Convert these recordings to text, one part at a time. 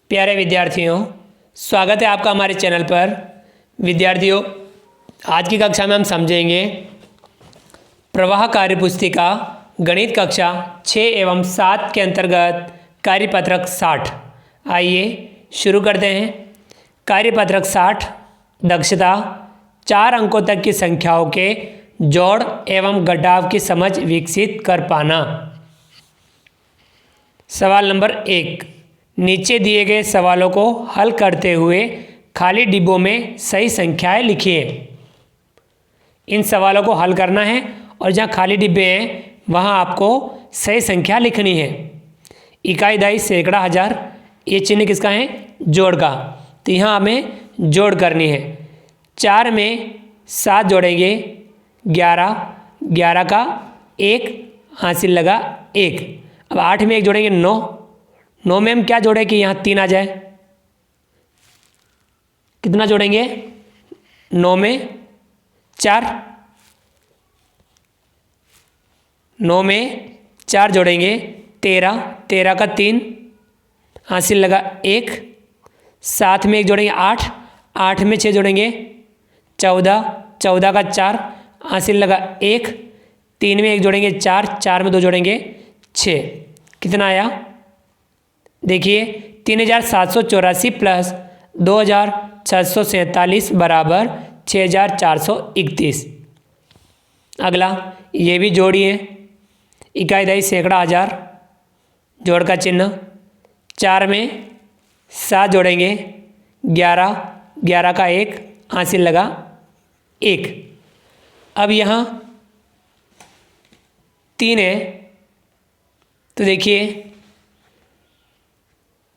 प्यारे विद्यार्थियों, स्वागत है आपका हमारे चैनल पर। विद्यार्थियों, आज की कक्षा में हम समझेंगे प्रवाह कार्यपुस्तिका गणित कक्षा 6 एवं 7 के अंतर्गत कार्यपत्रक 60। आइए शुरू करते हैं। कार्यपत्रक 60 दक्षता 4 अंकों तक की संख्याओं के जोड़ एवं घटाव की समझ विकसित कर पाना। सवाल नंबर 1, नीचे दिए गए सवालों को हल करते हुए खाली डिब्बों में सही संख्याएं लिखिए। इन सवालों को हल करना है और जहाँ खाली डिब्बे हैं वहाँ आपको सही संख्या लिखनी है। इकाई दाई सैकड़ा हजार, ये चिन्ह किसका है? जोड़ का। तो यहाँ हमें जोड़ करनी है। 4 में 7 जोड़ेंगे 11, 11 का 1 हासिल लगा 1। अब 8 में 1 जोड़ेंगे 9, 9 में हम क्या जोड़े कि यहाँ 3 आ जाए। कितना जोड़ेंगे? 9 में 4, 9 में 4 जोड़ेंगे 13, 13 का 3 हासिल लगा 1। 7 में 1 जोड़ेंगे 8, 8 में 6 जोड़ेंगे 14, 14 का 4 हासिल लगा 1। 3 में 1 जोड़ेंगे 4, 4 में 2 जोड़ेंगे 6। कितना आया? देखिए 3784 प्लस 2647 बराबर 6431। अगला ये भी जोड़िए। इकाई दाई सैकड़ा हजार, जोड़ का चिन्ह। 4 में 7 जोड़ेंगे 11, 11 का 1 हासिल लगा 1। अब यहाँ 3 है तो देखिए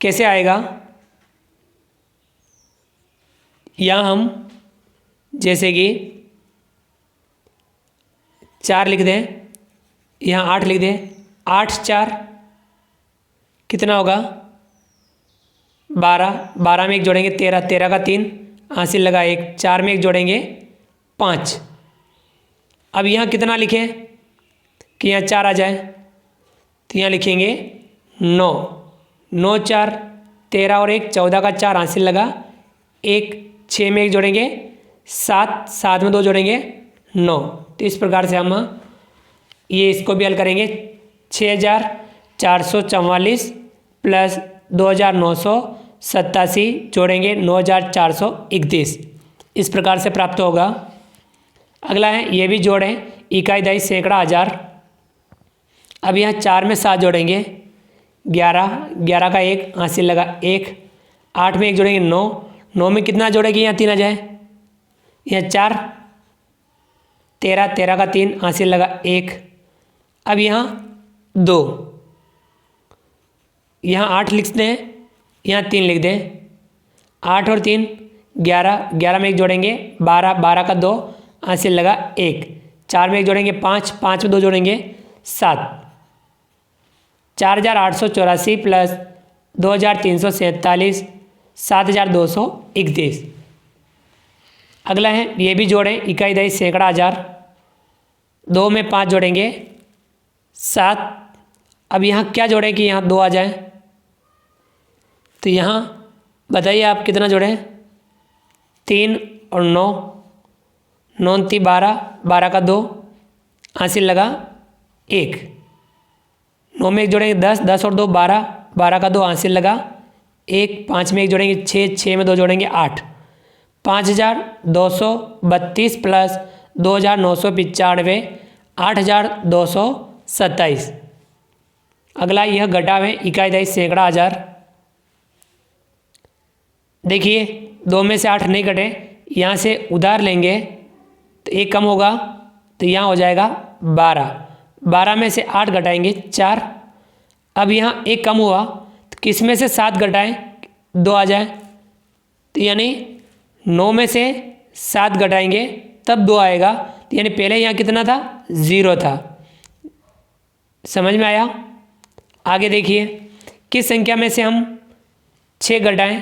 कैसे आएगा। यहाँ हम जैसे कि 4 लिख दें, यहाँ 8 लिख दें। 8 4 कितना होगा? 12, 12 में 1 जोड़ेंगे 13, 13 का 3 हासिल लगा 1। 4 में 1 जोड़ेंगे 5। अब यहाँ कितना लिखें कि यहाँ 4 आ जाए? तो यहाँ लिखेंगे 9, 9 4 13 और 1 14 का 4 हासिल लगा 1। 6 में 1 जोड़ेंगे 7, 7 में 2 जोड़ेंगे 9। तो इस प्रकार से हम ये इसको भी हल करेंगे। 6444 प्लस 2987 जोड़ेंगे 9431, इस प्रकार से प्राप्त होगा। अगला है ये भी जोड़ें। इकाई दाई सैकड़ा हजार। अब यहाँ 4 में 7 जोड़ेंगे 11, 11 का 1 हासिल लगा 1। 8 में 1 जोड़ेंगे 9, 9 में कितना जोड़ेंगे? यहाँ 3 आ जाए। यहाँ 4, 13, 13 का 3 हासिल लगा 1। अब यहाँ 2, यहाँ 8 लिखते हैं, यहाँ 3 लिख दें। 8 और 3 11, 11 में 1 जोड़ेंगे 12, 12 का 2 हासिल लगा 1। 4 में 1 जोड़ेंगे 5, 5 में 2 जोड़ेंगे 7। 4884 प्लस 2347 7231। अगला है ये भी जोड़ें। इकाई दाई सैकड़ा हजार। 2 में 5 जोड़ेंगे 7। अब यहाँ क्या जोड़ें कि यहाँ 2 आ जाए? तो यहाँ बताइए आप कितना जोड़ें? 3 और 9, 9 3 12, 12 का 2 हासिल लगा 1। 9 में 1 जोड़ेंगे 10, 10 और 2 12, 12 का 2 हासिल लगा 1। 5 में 1 जोड़ेंगे 6, 6 में 2 जोड़ेंगे 8। 5232 प्लस 2995 8227। अगला यह घटाव है। इकाई दाई सैकड़ा हजार। देखिए 2 में से 8 नहीं घटे, यहाँ से उधार लेंगे तो 1 कम होगा, तो यहाँ हो जाएगा 12। 12 में से 8 घटाएंगे 4। अब यहाँ 1 कम हुआ तो किस में से 7 घटाएं? 2 आ जाए। तो यानी 9 में से 7 घटाएंगे तब 2 आएगा। तो यानी पहले यहाँ कितना था? 0 था। समझ में आया? आगे देखिए किस संख्या में से हम 6 घटाएं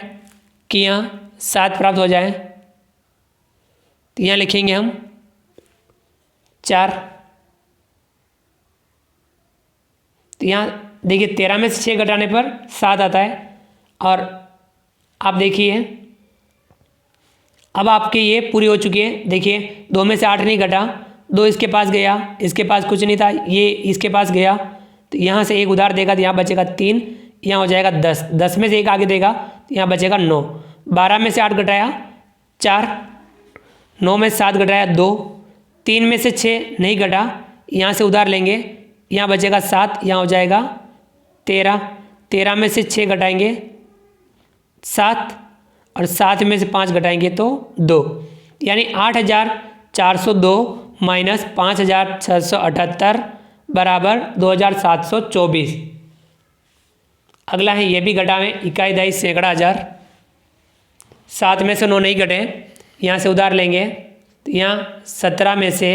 कि यहाँ 7 प्राप्त हो जाए। तो यहाँ लिखेंगे हम 4। तो यहाँ देखिए 13 में से 6 घटाने पर 7 आता है और आप देखिए अब आपके ये पूरी हो चुकी है। देखिए 2 में से 8 नहीं घटा, 2 इसके पास गया, इसके पास कुछ नहीं था, ये इसके पास गया, तो यहाँ से एक उधार देगा तो यहाँ बचेगा 3, यहाँ हो जाएगा 10, 10 में से एक आगे देगा तो यहाँ बचेगा 9, 12 में से 8 घटाया 4, 9 में से 7 घटाया 2, 3 में से 6 नहीं घटा, यहाँ से उधार लेंगे, यहाँ बचेगा 7, यहाँ हो जाएगा 13, 13 में से 6 घटाएंगे 7 और 7 में से 5 घटाएंगे तो 2, यानी 8,402 माइनस 5,678 बराबर 2,724। अगला है ये भी घटावें, इकाई दहाई सैकड़ा हज़ार, 7 में से 9 नहीं घटे, यहाँ से उधार लेंगे तो यहाँ 17 में से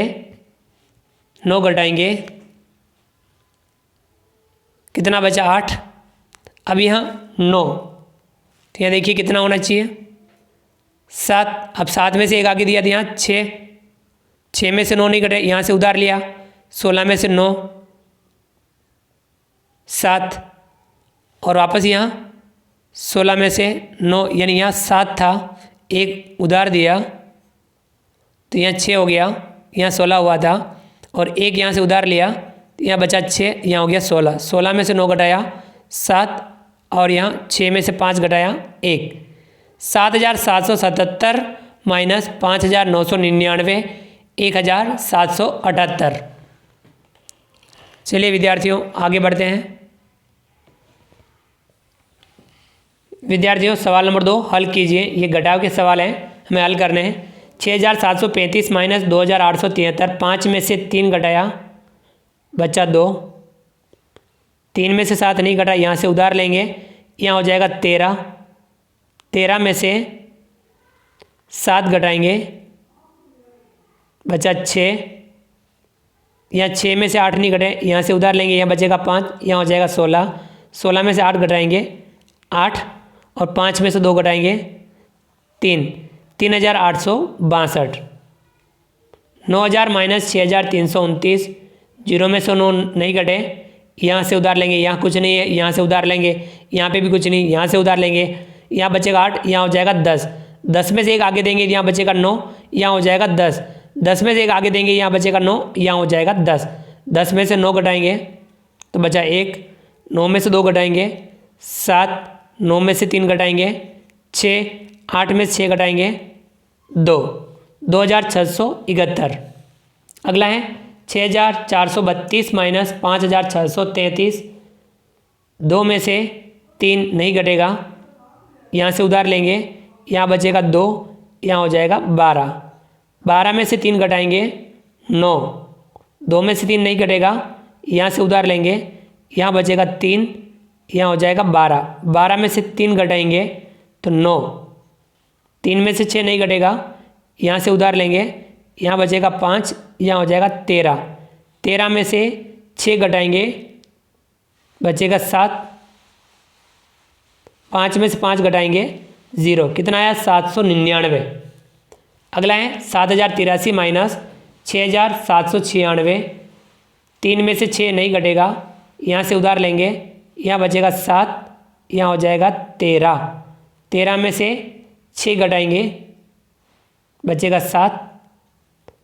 9 घटाएंगे, कितना बचा 8, अब यहाँ 9, तो यहाँ देखिए कितना होना चाहिए 7, अब 7 में से एक आगे दिया तो यहाँ 6, 6 में से 9 नहीं घटे, यहाँ से उधार लिया, 16 में से 9 7 और वापस यहाँ 16 में से 9, यानी यहाँ 7 था, एक उधार दिया तो यहाँ 6 हो गया, यहाँ 16 हुआ था और एक यहाँ से उधार लिया तो यहाँ बचा 6, यहाँ हो गया 16, 16 में से 9 घटाया 7 और यहाँ 6 में से 5 घटाया 1, 7,777 माइनस 5,999, 1,778। चलिए विद्यार्थियों आगे बढ़ते हैं। विद्यार्थियों सवाल नंबर 2 हल कीजिए, ये घटाव के सवाल हैं, हमें हल करने हैं। 6,735 माइनस 2,873, 5 में से 3 घटाया बचा 2, 3 में से 7 नहीं घटा, यहाँ से उधार लेंगे, यहाँ हो जाएगा 13, 13 में से 7 घटाएंगे बचा 6, यहाँ 6 में से 8 नहीं घटे, यहाँ से उधार लेंगे, यहाँ बचेगा 5, यहाँ हो जाएगा 16, 16 में से 8 घटाएंगे 8 और 5 में से 2 घटाएंगे 3, 3,862, 9,000 माइनस 6,329, 0 में से 9 नहीं घटे, यहाँ से उधार लेंगे, यहाँ कुछ नहीं है, यहाँ से उधार लेंगे, यहाँ पे भी कुछ नहीं, यहाँ से उधार लेंगे, यहाँ बचेगा 8, यहाँ हो जाएगा 10, 10 में से एक आगे देंगे, यहाँ बचेगा 9, यहाँ हो जाएगा 10, 10 में से एक आगे देंगे, यहाँ बचेगा 9, यहाँ हो जाएगा 10, 10 में से 9 घटाएंगे तो बचा 1, 9 में से 2 घटाएंगे 7, 9 में से 3 घटाएंगे 6, 8 में से 6 घटाएंगे 2, 2,671। अगला है 6,432 माइनस 5,633, 2 में से 3 नहीं घटेगा, यहाँ से उधार लेंगे, यहाँ बचेगा 2, यहाँ हो जाएगा 12, 12 में से 3 घटाएंगे 9, 2 में से 3 नहीं घटेगा, यहाँ से उधार लेंगे, यहाँ बचेगा 3, यहाँ हो जाएगा 12, 12 में से 3 घटाएंगे तो 9, 3 में से 6 नहीं घटेगा, यहाँ से उधार लेंगे, यहाँ बचेगा 5, यहाँ हो जाएगा 13, 13 में से 6 घटाएंगे बचेगा 7, 5 में से 5 घटाएंगे 0, कितना आया 799। अगला है 7,083 माइनस 6,796, 3 में से 6 नहीं घटेगा, यहाँ से उधार लेंगे, यहाँ बचेगा 7, यहाँ हो जाएगा 13, 13 में से 6 घटाएंगे बचेगा 7,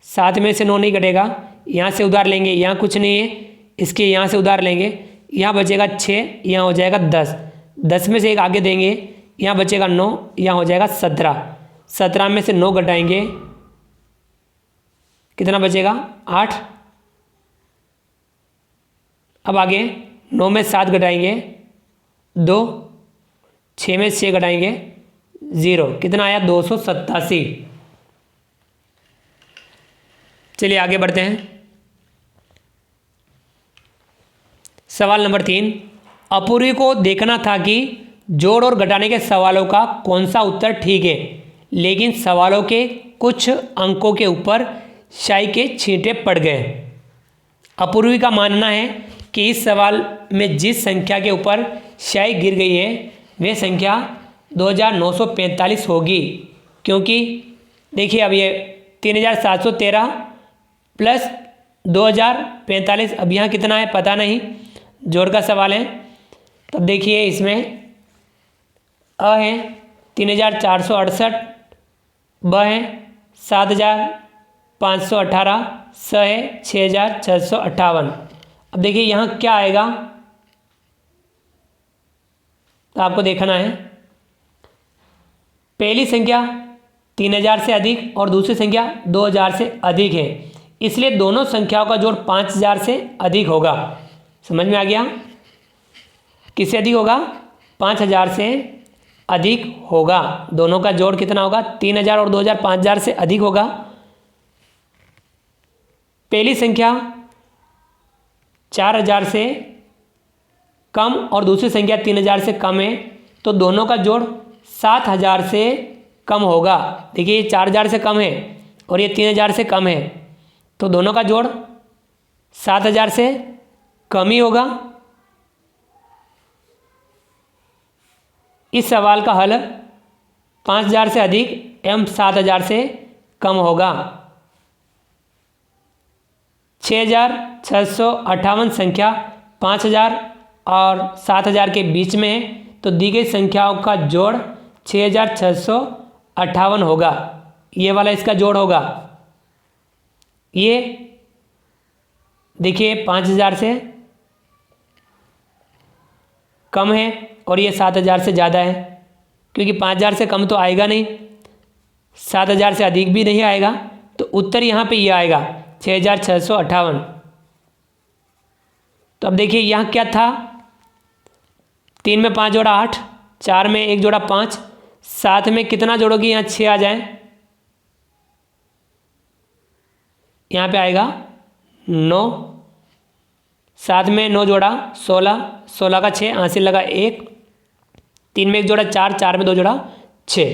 7 में से 9 नहीं घटेगा, यहाँ से उधार लेंगे, यहाँ कुछ नहीं है, इसके यहाँ से उधार लेंगे, यहाँ बचेगा 6, यहाँ हो जाएगा 10, 10 में से एक आगे देंगे, यहाँ बचेगा 9, यहाँ हो जाएगा 17, 17 में से 9 घटाएंगे कितना बचेगा 8। अब आगे 9 में 7 घटाएंगे 2, 6 में 6 घटाएंगे 0, कितना आया 287। चलिए आगे बढ़ते हैं। सवाल नंबर 3, अपूर्वी को देखना था कि जोड़ और घटाने के सवालों का कौन सा उत्तर ठीक है, लेकिन सवालों के कुछ अंकों के ऊपर स्याही के छींटे पड़ गए। अपूर्वी का मानना है कि इस सवाल में जिस संख्या के ऊपर स्याही गिर गई है वह संख्या 2945 होगी, क्योंकि देखिए अब ये 3713 प्लस 2045, अब यहाँ कितना है पता नहीं, जोड़ का सवाल है। तब देखिए इसमें अ है 3468, ब है 7518, स है 6658। अब देखिए यहाँ क्या आएगा, तो आपको देखना है। पहली संख्या 3000 से अधिक और दूसरी संख्या 2000 से अधिक है, इसलिए दोनों संख्याओं का जोड़ 5000 से अधिक होगा। समझ में आ गया? किससे अधिक होगा? 5000 से अधिक होगा। दोनों का जोड़ कितना होगा? 3000 और 2000 5000 से अधिक होगा। पहली संख्या 4000 से कम और दूसरी संख्या 3000 से कम है, तो दोनों का जोड़ 7000 से कम होगा। देखिए ये 4000 से कम है और ये 3000 से कम है, तो दोनों का जोड़ 7000 से कम ही होगा। इस सवाल का हल 5000 से अधिक एवं 7000 से कम होगा। 6658 संख्या 5000 और 7000 के बीच में है, तो दी गई संख्याओं का जोड़ 6658 होगा। ये वाला इसका जोड़ होगा। ये देखिए 5000 से कम है और ये 7000 से ज़्यादा है, क्योंकि 5000 से कम तो आएगा नहीं, 7000 से अधिक भी नहीं आएगा, तो उत्तर यहाँ पे ये आएगा 6658। तो अब देखिए यहाँ क्या था, 3 में 5 जोड़ा 8, 4 में 1 जोड़ा 5, 7 में कितना जोड़ोगे? यहाँ 6 आ जाए, यहाँ पे आएगा 9, 7 में 9 जोड़ा 16, 16 का 6, हासिल लगा 1, 3 में 1 जोड़ा 4, 4 में 2 जोड़ा 6,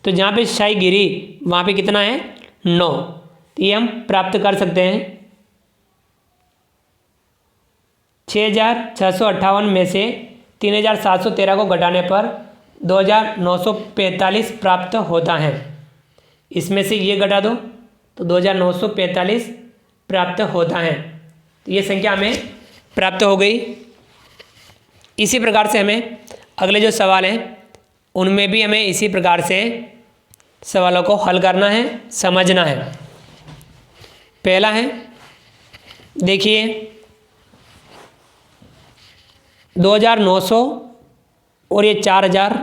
तो जहाँ पे शाई गिरी वहाँ पे कितना है? 9। तो ये हम प्राप्त कर सकते हैं। 6658 में से 3713 को घटाने पर 2945 प्राप्त होता है। इसमें से ये घटा दो तो 2945 प्राप्त होता है। तो ये संख्या हमें प्राप्त हो गई। इसी प्रकार से हमें अगले जो सवाल हैं उनमें भी हमें इसी प्रकार से सवालों को हल करना है, समझना है। पहला है, देखिए 2900 और ये 4000,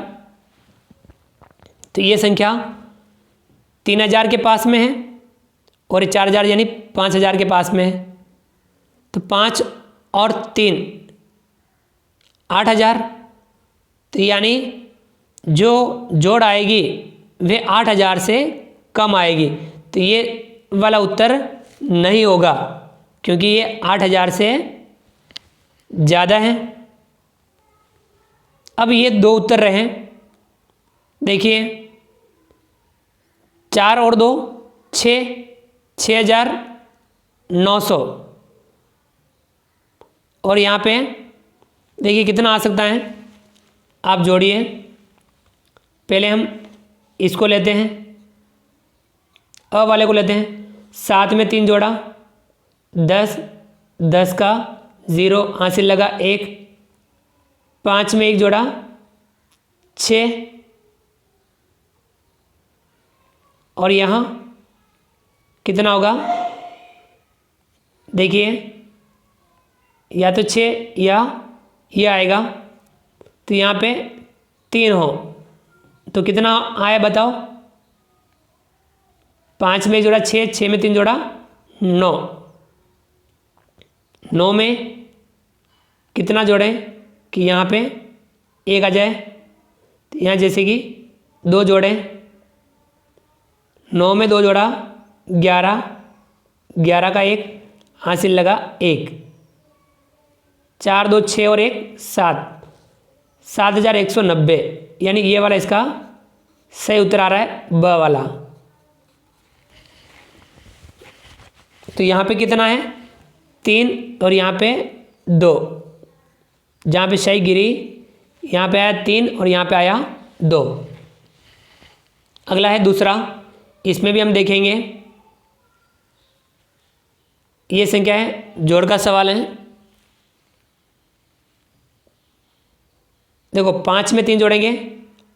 तो ये संख्या 3000 के पास में है और ये 4000 यानी 5000 के पास में है, तो 5 और 3 8000, तो यानी जो जोड़ आएगी वे 8000 से कम आएगी, तो ये वाला उत्तर नहीं होगा क्योंकि ये 8000 से ज़्यादा है। अब ये दो उत्तर रहे, देखिए 4 और 2 6, 6900, और यहाँ पे देखिए कितना आ सकता है, आप जोड़िए। पहले हम इसको लेते हैं, अ वाले को लेते हैं, 7 में 3 जोड़ा 10, 10 का 0 हासिल लगा 1, 5 में 1 जोड़ा 6, और यहाँ कितना होगा? देखिए या तो 6 या ये आएगा, तो यहाँ पे 3 हो तो कितना आया बताओ? 5 में 1 जोड़ा 6, 6 में 3 जोड़ा 9, 9 में कितना जोड़ें कि यहाँ पे 1 आ जाए, तो यहाँ जैसे कि 2 जोड़ें, 9 में 2 जोड़ा 11, 11 का 1 हासिल लगा 1, 4 2 6 और 1 7, 7190, यानी ये वाला इसका सही उत्तर आ रहा है, ब वाला। तो यहाँ पे कितना है? 3 और यहाँ पे 2, जहाँ पे सही गिरी यहाँ पे आया 3 और यहाँ पे आया 2। अगला है दूसरा, इसमें भी हम देखेंगे, ये संख्या है, जोड़ का सवाल है। देखो 5 में 3 जोड़ेंगे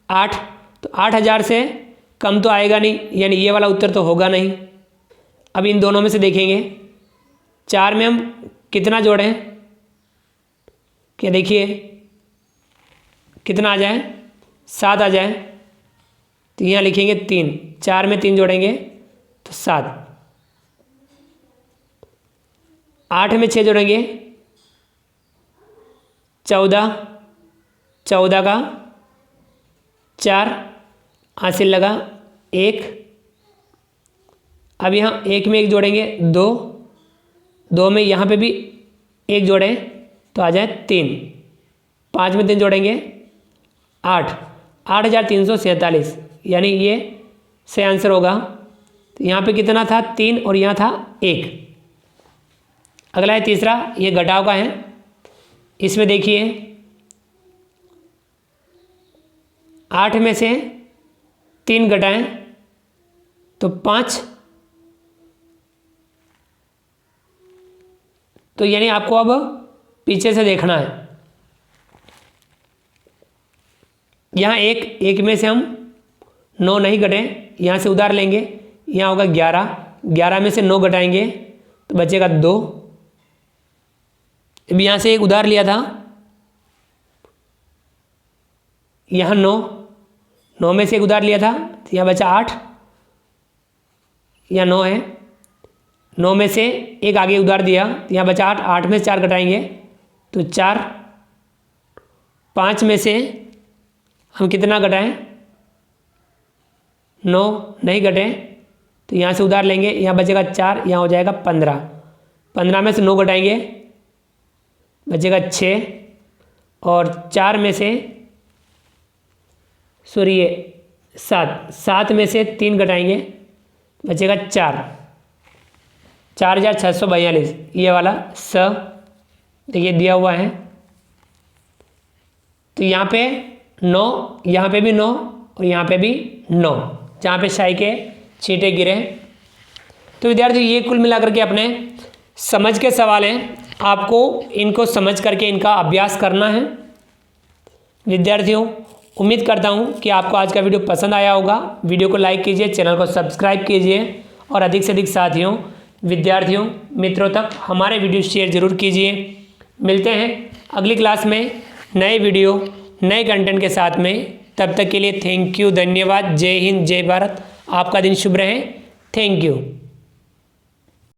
8, तो 8000 से कम तो आएगा नहीं, यानी ये वाला उत्तर तो होगा नहीं। अब इन दोनों में से देखेंगे 4 में हम कितना जोड़ें, क्या देखिए कितना आ जाए, 7 आ जाए, तो यहाँ लिखेंगे 3, 4 में 3 जोड़ेंगे तो 7, 8 में 6 जोड़ेंगे 14, 14 का 4, हासिल लगा 1। अब यहाँ 1 में 1 जोड़ेंगे 2, 2 में यहाँ पे भी 1 जोड़ें तो आ जाए 3, 5 में 3 जोड़ेंगे 8, 8347, यानी ये सही आंसर होगा। तो यहाँ पे कितना था 3 और यहाँ था 1। अगला है तीसरा, ये घटाव का है। इसमें देखिए 8 में से 3 घटाएं तो 5, तो यानी आपको अब पीछे से देखना है। यहाँ एक में से हम 9 नहीं घटे, यहाँ से उधार लेंगे, यहाँ होगा 11, 11 में से 9 घटाएंगे तो बचेगा 2। अब यहाँ से एक उधार लिया था, यहाँ 9 में से एक उधार लिया था तो यहाँ बचा 8, यहाँ 9 है, 9 में से एक आगे उधार दिया तो यहाँ बचा 8, 8 में से 4 घटाएंगे तो 4, 5 में से हम कितना घटाएं, 9 नहीं घटे तो यहाँ से उधार लेंगे, यहाँ बचेगा 4, यहाँ हो जाएगा 15, 15 में से 9 घटाएंगे बचेगा 6, और 4 में से 7 में से 3 घटाएंगे बचेगा 4, 4642, ये वाला देखिए दिया हुआ है। तो यहाँ पे 9, यहाँ पे भी 9 और यहाँ पे भी 9, जहाँ पे शाही के छींटे गिरे। तो विद्यार्थी ये कुल मिलाकर के अपने समझ के सवाल हैं, आपको इनको समझ करके इनका अभ्यास करना है। विद्यार्थियों उम्मीद करता हूँ कि आपको आज का वीडियो पसंद आया होगा। वीडियो को लाइक कीजिए, चैनल को सब्सक्राइब कीजिए और अधिक से अधिक साथियों, विद्यार्थियों, मित्रों तक हमारे वीडियो शेयर जरूर कीजिए। मिलते हैं अगली क्लास में नए वीडियो नए कंटेंट के साथ में। तब तक के लिए थैंक यू, धन्यवाद, जय हिंद, जय भारत। आपका दिन शुभ रहे। Thank you.